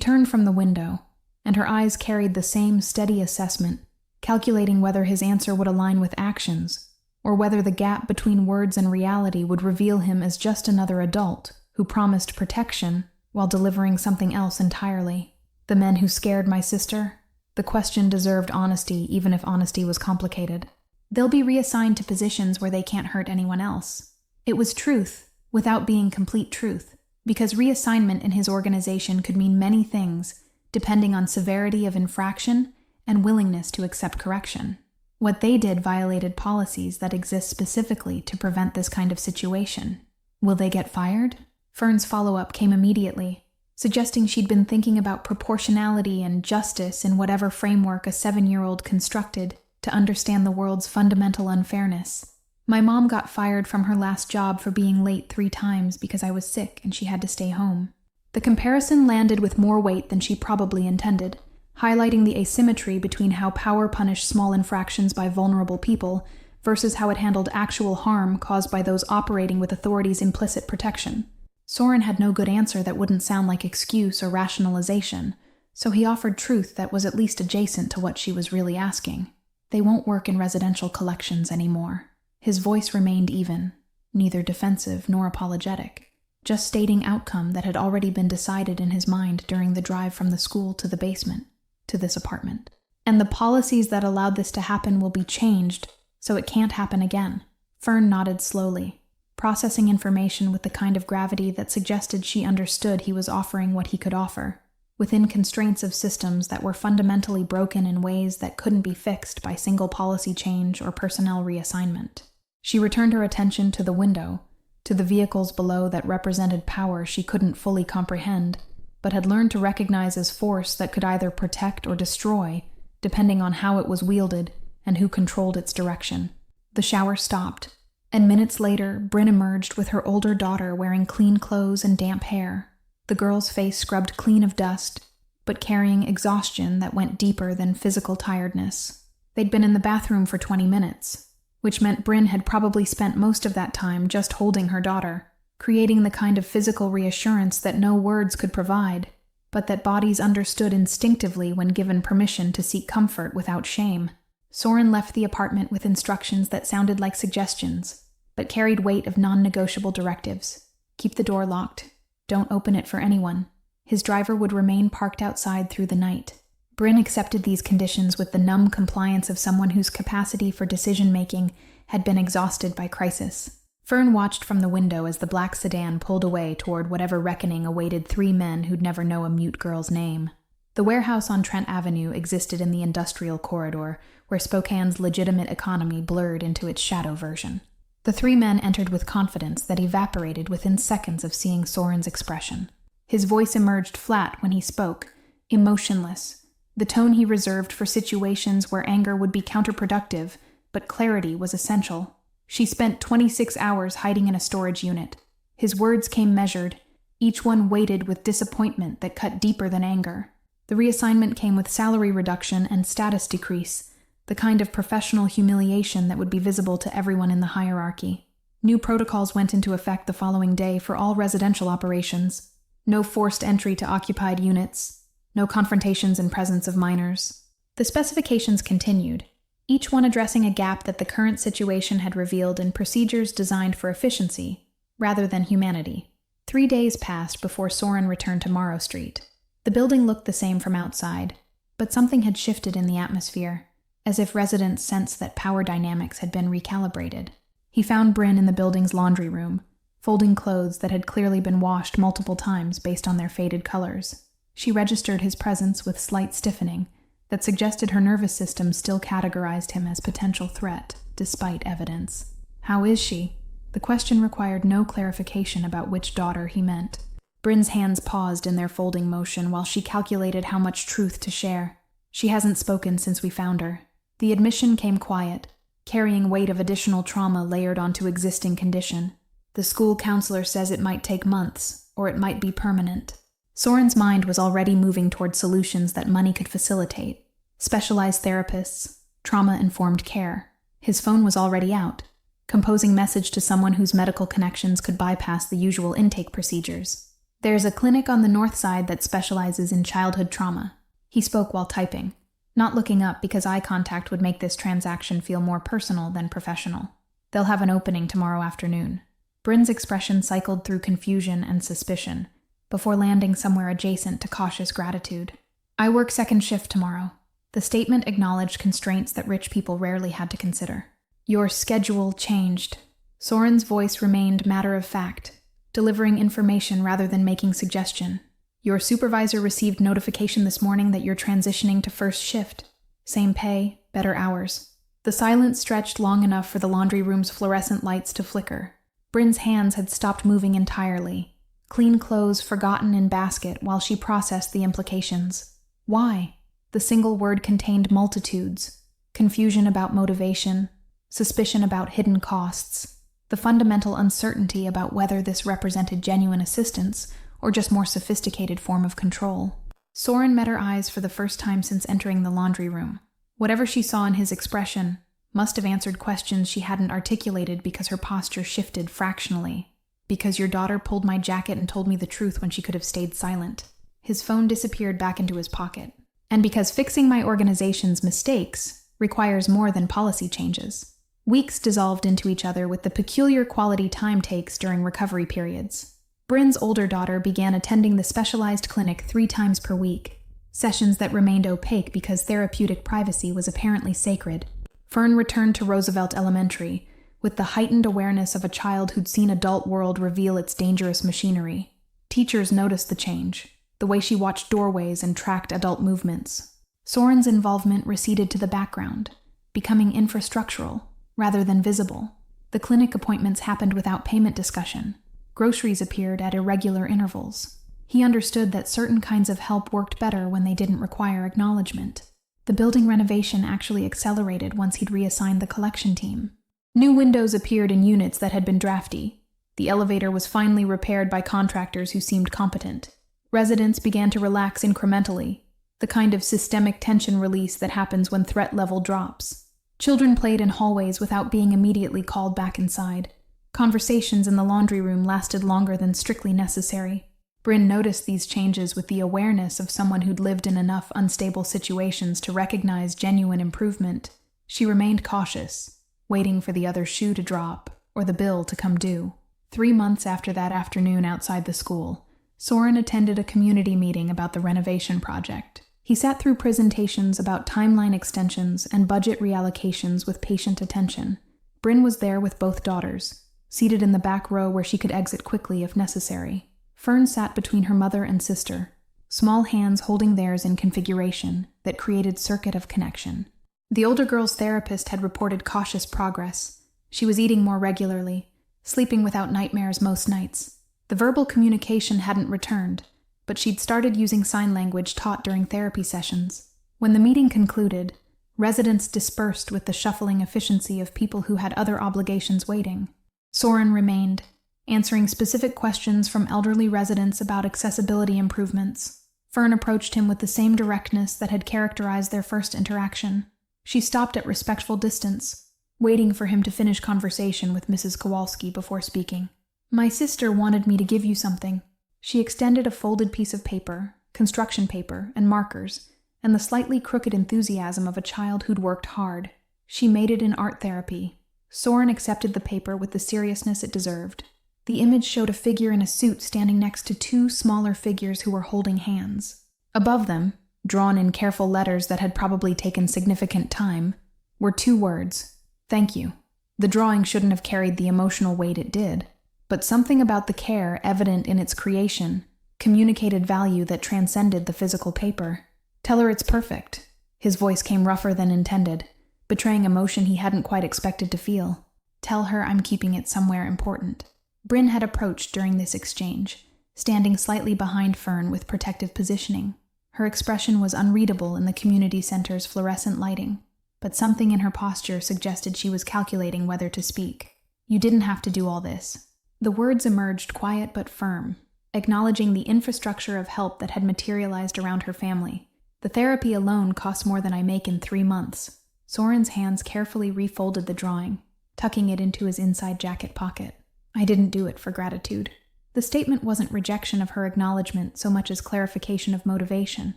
turned from the window, and her eyes carried the same steady assessment, calculating whether his answer would align with actions, or whether the gap between words and reality would reveal him as just another adult who promised protection while delivering something else entirely. The men who scared my sister? The question deserved honesty, even if honesty was complicated. They'll be reassigned to positions where they can't hurt anyone else. It was truth, without being complete truth, because reassignment in his organization could mean many things, depending on severity of infraction and willingness to accept correction. What they did violated policies that exist specifically to prevent this kind of situation. Will they get fired? Fern's follow-up came immediately, suggesting she'd been thinking about proportionality and justice in whatever framework a 7-year-old constructed to understand the world's fundamental unfairness. My mom got fired from her last job for being late 3 times because I was sick and she had to stay home. The comparison landed with more weight than she probably intended, highlighting the asymmetry between how power punished small infractions by vulnerable people versus how it handled actual harm caused by those operating with authority's implicit protection. Soren had no good answer that wouldn't sound like excuse or rationalization, so he offered truth that was at least adjacent to what she was really asking. They won't work in residential collections anymore. His voice remained even, neither defensive nor apologetic, just stating outcome that had already been decided in his mind during the drive from the school to the basement, to this apartment. And the policies that allowed this to happen will be changed, so it can't happen again. Fern nodded slowly, processing information with the kind of gravity that suggested she understood he was offering what he could offer, within constraints of systems that were fundamentally broken in ways that couldn't be fixed by single policy change or personnel reassignment. She returned her attention to the window, to the vehicles below that represented power she couldn't fully comprehend, but had learned to recognize as force that could either protect or destroy, depending on how it was wielded and who controlled its direction. The shower stopped, and minutes later, Bryn emerged with her older daughter wearing clean clothes and damp hair, the girl's face scrubbed clean of dust, but carrying exhaustion that went deeper than physical tiredness. They'd been in the bathroom for 20 minutes, which meant Bryn had probably spent most of that time just holding her daughter, creating the kind of physical reassurance that no words could provide, but that bodies understood instinctively when given permission to seek comfort without shame. Soren left the apartment with instructions that sounded like suggestions, but carried weight of non-negotiable directives. Keep the door locked. Don't open it for anyone. His driver would remain parked outside through the night. Bryn accepted these conditions with the numb compliance of someone whose capacity for decision-making had been exhausted by crisis. Fern watched from the window as the black sedan pulled away toward whatever reckoning awaited 3 men who'd never know a mute girl's name. The warehouse on Trent Avenue existed in the industrial corridor, where Spokane's legitimate economy blurred into its shadow version. The 3 men entered with confidence that evaporated within seconds of seeing Soren's expression. His voice emerged flat when he spoke, emotionless, the tone he reserved for situations where anger would be counterproductive, but clarity was essential. She spent 26 hours hiding in a storage unit. His words came measured, each one weighted with disappointment that cut deeper than anger. The reassignment came with salary reduction and status decrease, the kind of professional humiliation that would be visible to everyone in the hierarchy. New protocols went into effect the following day for all residential operations. No forced entry to occupied units. No confrontations in presence of minors. The specifications continued, each one addressing a gap that the current situation had revealed in procedures designed for efficiency, rather than humanity. 3 days passed before Soren returned to Morrow Street. The building looked the same from outside, but something had shifted in the atmosphere, as if residents sensed that power dynamics had been recalibrated. He found Bryn in the building's laundry room, folding clothes that had clearly been washed multiple times based on their faded colors. She registered his presence with slight stiffening that suggested her nervous system still categorized him as potential threat, despite evidence. How is she? The question required no clarification about which daughter he meant. Bryn's hands paused in their folding motion while she calculated how much truth to share. She hasn't spoken since we found her. The admission came quiet, carrying weight of additional trauma layered onto existing condition. The school counselor says it might take months, or it might be permanent. Soren's mind was already moving toward solutions that money could facilitate. Specialized therapists, trauma-informed care. His phone was already out, composing message to someone whose medical connections could bypass the usual intake procedures. There's a clinic on the north side that specializes in childhood trauma. He spoke while typing, not looking up because eye contact would make this transaction feel more personal than professional. They'll have an opening tomorrow afternoon. Bryn's expression cycled through confusion and suspicion, before landing somewhere adjacent to cautious gratitude. I work second shift tomorrow. The statement acknowledged constraints that rich people rarely had to consider. Your schedule changed. Soren's voice remained matter-of-fact, delivering information rather than making suggestion. Your supervisor received notification this morning that you're transitioning to first shift. Same pay, better hours. The silence stretched long enough for the laundry room's fluorescent lights to flicker. Bryn's hands had stopped moving entirely. Clean clothes forgotten in basket while she processed the implications. Why? The single word contained multitudes. Confusion about motivation, suspicion about hidden costs, the fundamental uncertainty about whether this represented genuine assistance or just more sophisticated form of control. Soren met her eyes for the first time since entering the laundry room. Whatever she saw in his expression must have answered questions she hadn't articulated because her posture shifted fractionally. Because your daughter pulled my jacket and told me the truth when she could have stayed silent. His phone disappeared back into his pocket. And because fixing my organization's mistakes requires more than policy changes. Weeks dissolved into each other with the peculiar quality time takes during recovery periods. Bryn's older daughter began attending the specialized clinic 3 times per week, sessions that remained opaque because therapeutic privacy was apparently sacred. Fern returned to Roosevelt Elementary with the heightened awareness of a child who'd seen adult world reveal its dangerous machinery. Teachers noticed the change, the way she watched doorways and tracked adult movements. Soren's involvement receded to the background, becoming infrastructural rather than visible. The clinic appointments happened without payment discussion. Groceries appeared at irregular intervals. He understood that certain kinds of help worked better when they didn't require acknowledgement. The building renovation actually accelerated once he'd reassigned the collection team. New windows appeared in units that had been drafty. The elevator was finally repaired by contractors who seemed competent. Residents began to relax incrementally, the kind of systemic tension release that happens when threat level drops. Children played in hallways without being immediately called back inside. Conversations in the laundry room lasted longer than strictly necessary. Bryn noticed these changes with the awareness of someone who'd lived in enough unstable situations to recognize genuine improvement. She remained cautious, waiting for the other shoe to drop or the bill to come due. 3 months after that afternoon outside the school, Soren attended a community meeting about the renovation project. He sat through presentations about timeline extensions and budget reallocations with patient attention. Bryn was there with both daughters, seated in the back row where she could exit quickly if necessary. Fern sat between her mother and sister, small hands holding theirs in configuration that created circuit of connection. The older girl's therapist had reported cautious progress. She was eating more regularly, sleeping without nightmares most nights. The verbal communication hadn't returned, but she'd started using sign language taught during therapy sessions. When the meeting concluded, residents dispersed with the shuffling efficiency of people who had other obligations waiting. Soren remained, answering specific questions from elderly residents about accessibility improvements. Fern approached him with the same directness that had characterized their first interaction. She stopped at respectful distance, waiting for him to finish conversation with Mrs. Kowalski before speaking. My sister wanted me to give you something. She extended a folded piece of paper, construction paper, and markers, and the slightly crooked enthusiasm of a child who'd worked hard. She made it in art therapy. Soren accepted the paper with the seriousness it deserved. The image showed a figure in a suit standing next to 2 smaller figures who were holding hands. Above them, drawn in careful letters that had probably taken significant time, were 2 words, "Thank you." The drawing shouldn't have carried the emotional weight it did, but something about the care evident in its creation communicated value that transcended the physical paper. Tell her it's perfect. His voice came rougher than intended, betraying emotion he hadn't quite expected to feel. Tell her I'm keeping it somewhere important. Bryn had approached during this exchange, standing slightly behind Fern with protective positioning. Her expression was unreadable in the community center's fluorescent lighting, but something in her posture suggested she was calculating whether to speak. You didn't have to do all this. The words emerged quiet but firm, acknowledging the infrastructure of help that had materialized around her family. The therapy alone costs more than I make in 3 months. Soren's hands carefully refolded the drawing, tucking it into his inside jacket pocket. I didn't do it for gratitude. The statement wasn't rejection of her acknowledgement so much as clarification of motivation.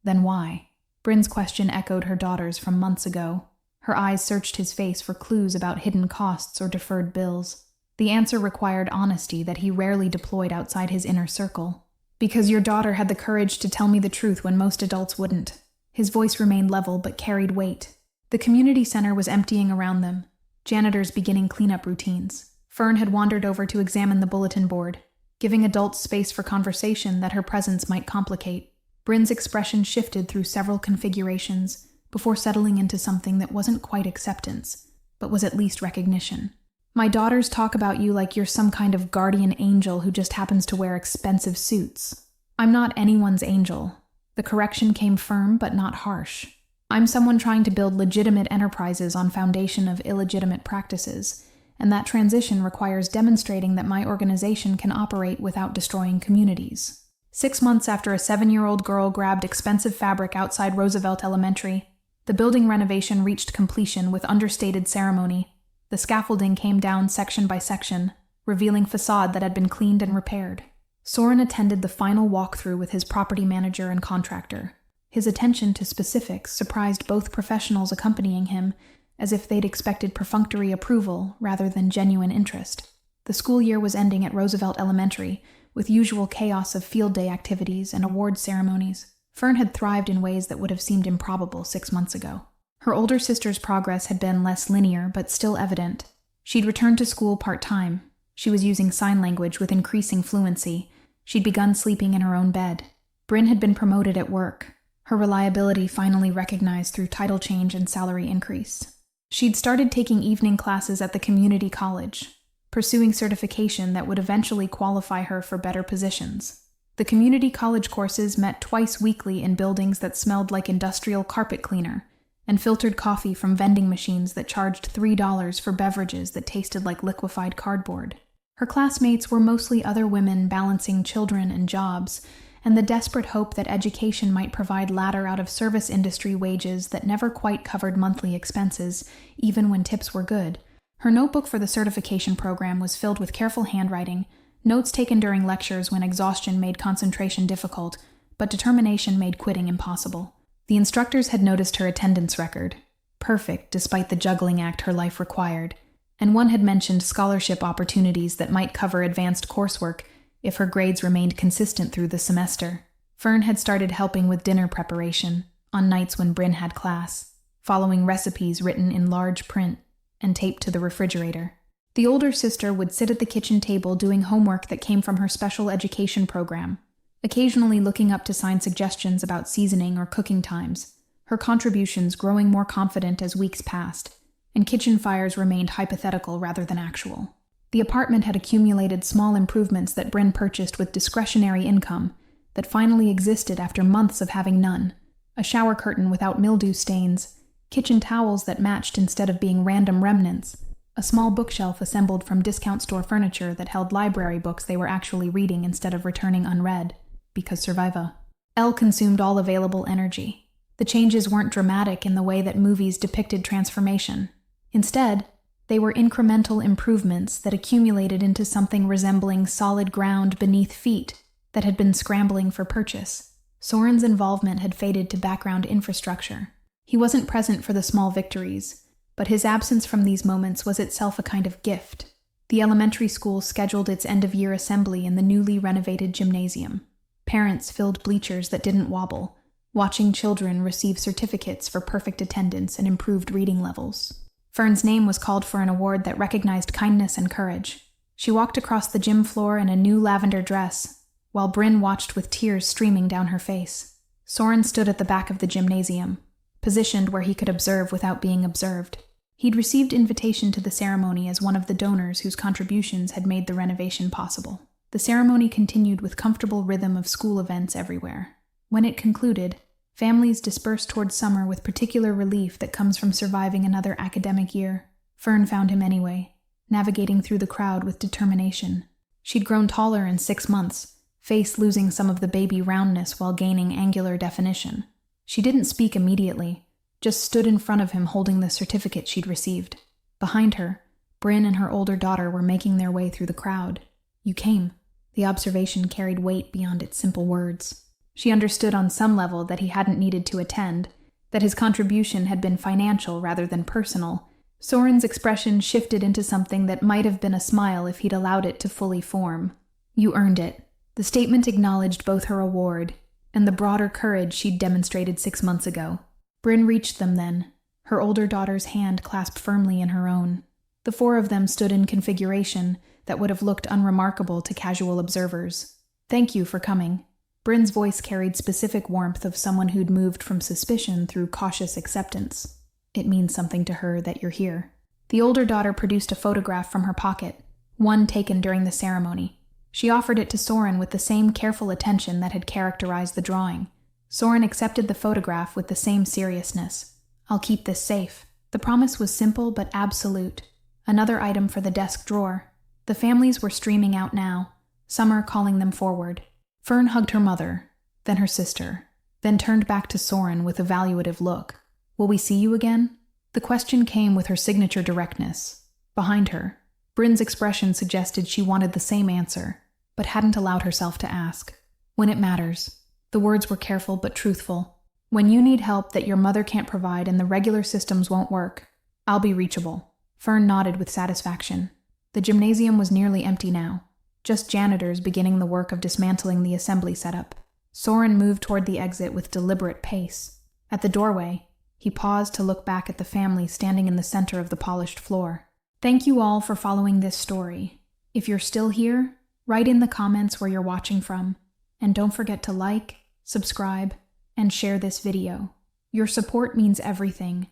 Then why? Bryn's question echoed her daughter's from months ago. Her eyes searched his face for clues about hidden costs or deferred bills. The answer required honesty that he rarely deployed outside his inner circle. Because your daughter had the courage to tell me the truth when most adults wouldn't. His voice remained level but carried weight. The community center was emptying around them, janitors beginning cleanup routines. Fern had wandered over to examine the bulletin board, giving adults space for conversation that her presence might complicate. Bryn's expression shifted through several configurations before settling into something that wasn't quite acceptance, but was at least recognition. My daughters talk about you like you're some kind of guardian angel who just happens to wear expensive suits. I'm not anyone's angel. The correction came firm but not harsh. I'm someone trying to build legitimate enterprises on foundation of illegitimate practices, and that transition requires demonstrating that my organization can operate without destroying communities. 6 months after a 7-year-old girl grabbed expensive fabric outside Roosevelt Elementary, the building renovation reached completion with understated ceremony. The scaffolding came down section by section, revealing facade that had been cleaned and repaired. Soren attended the final walkthrough with his property manager and contractor. His attention to specifics surprised both professionals accompanying him, as if they'd expected perfunctory approval rather than genuine interest. The school year was ending at Roosevelt Elementary, with usual chaos of field day activities and award ceremonies. Fern had thrived in ways that would have seemed improbable 6 months ago. Her older sister's progress had been less linear, but still evident. She'd returned to school part-time. She was using sign language with increasing fluency. She'd begun sleeping in her own bed. Bryn had been promoted at work, her reliability finally recognized through title change and salary increase. She'd started taking evening classes at the community college, pursuing certification that would eventually qualify her for better positions. The community college courses met twice weekly in buildings that smelled like industrial carpet cleaner, and filtered coffee from vending machines that charged $3 for beverages that tasted like liquefied cardboard. Her classmates were mostly other women balancing children and jobs, and the desperate hope that education might provide ladder-out-of-service industry wages that never quite covered monthly expenses, even when tips were good. Her notebook for the certification program was filled with careful handwriting, notes taken during lectures when exhaustion made concentration difficult, but determination made quitting impossible. The instructors had noticed her attendance record, perfect despite the juggling act her life required, and one had mentioned scholarship opportunities that might cover advanced coursework if her grades remained consistent through the semester. Fern had started helping with dinner preparation, on nights when Bryn had class, following recipes written in large print and taped to the refrigerator. The older sister would sit at the kitchen table doing homework that came from her special education program, occasionally looking up to sign suggestions about seasoning or cooking times, her contributions growing more confident as weeks passed, and kitchen fires remained hypothetical rather than actual. The apartment had accumulated small improvements that Bryn purchased with discretionary income that finally existed after months of having none. A shower curtain without mildew stains, kitchen towels that matched instead of being random remnants, a small bookshelf assembled from discount store furniture that held library books they were actually reading instead of returning unread, because surviva. Elle consumed all available energy. The changes weren't dramatic in the way that movies depicted transformation. Instead, they were incremental improvements that accumulated into something resembling solid ground beneath feet that had been scrambling for purchase. Soren's involvement had faded to background infrastructure. He wasn't present for the small victories, but his absence from these moments was itself a kind of gift. The elementary school scheduled its end-of-year assembly in the newly renovated gymnasium. Parents filled bleachers that didn't wobble, watching children receive certificates for perfect attendance and improved reading levels. Fern's name was called for an award that recognized kindness and courage. She walked across the gym floor in a new lavender dress, while Bryn watched with tears streaming down her face. Soren stood at the back of the gymnasium, positioned where he could observe without being observed. He'd received invitation to the ceremony as one of the donors whose contributions had made the renovation possible. The ceremony continued with comfortable rhythm of school events everywhere. When it concluded, families dispersed toward summer with particular relief that comes from surviving another academic year. Fern found him anyway, navigating through the crowd with determination. She'd grown taller in 6 months, face losing some of the baby roundness while gaining angular definition. She didn't speak immediately, just stood in front of him holding the certificate she'd received. Behind her, Bryn and her older daughter were making their way through the crowd. You came. The observation carried weight beyond its simple words. She understood on some level that he hadn't needed to attend, that his contribution had been financial rather than personal. Soren's expression shifted into something that might have been a smile if he'd allowed it to fully form. You earned it. The statement acknowledged both her award and the broader courage she'd demonstrated 6 months ago. Bryn reached them then, her older daughter's hand clasped firmly in her own. The four of them stood in configuration that would have looked unremarkable to casual observers. Thank you for coming. Bryn's voice carried specific warmth of someone who'd moved from suspicion through cautious acceptance. It means something to her that you're here. The older daughter produced a photograph from her pocket, one taken during the ceremony. She offered it to Soren with the same careful attention that had characterized the drawing. Soren accepted the photograph with the same seriousness. I'll keep this safe. The promise was simple but absolute. Another item for the desk drawer. The families were streaming out now, Summer calling them forward. Fern hugged her mother, then her sister, then turned back to Soren with a evaluative look. Will we see you again? The question came with her signature directness. Behind her, Bryn's expression suggested she wanted the same answer, but hadn't allowed herself to ask. When it matters. The words were careful but truthful. When you need help that your mother can't provide and the regular systems won't work, I'll be reachable. Fern nodded with satisfaction. The gymnasium was nearly empty now, just janitors beginning the work of dismantling the assembly setup. Soren moved toward the exit with deliberate pace. At the doorway, he paused to look back at the family standing in the center of the polished floor. Thank you all for following this story. If you're still here, write in the comments where you're watching from. And don't forget to like, subscribe, and share this video. Your support means everything,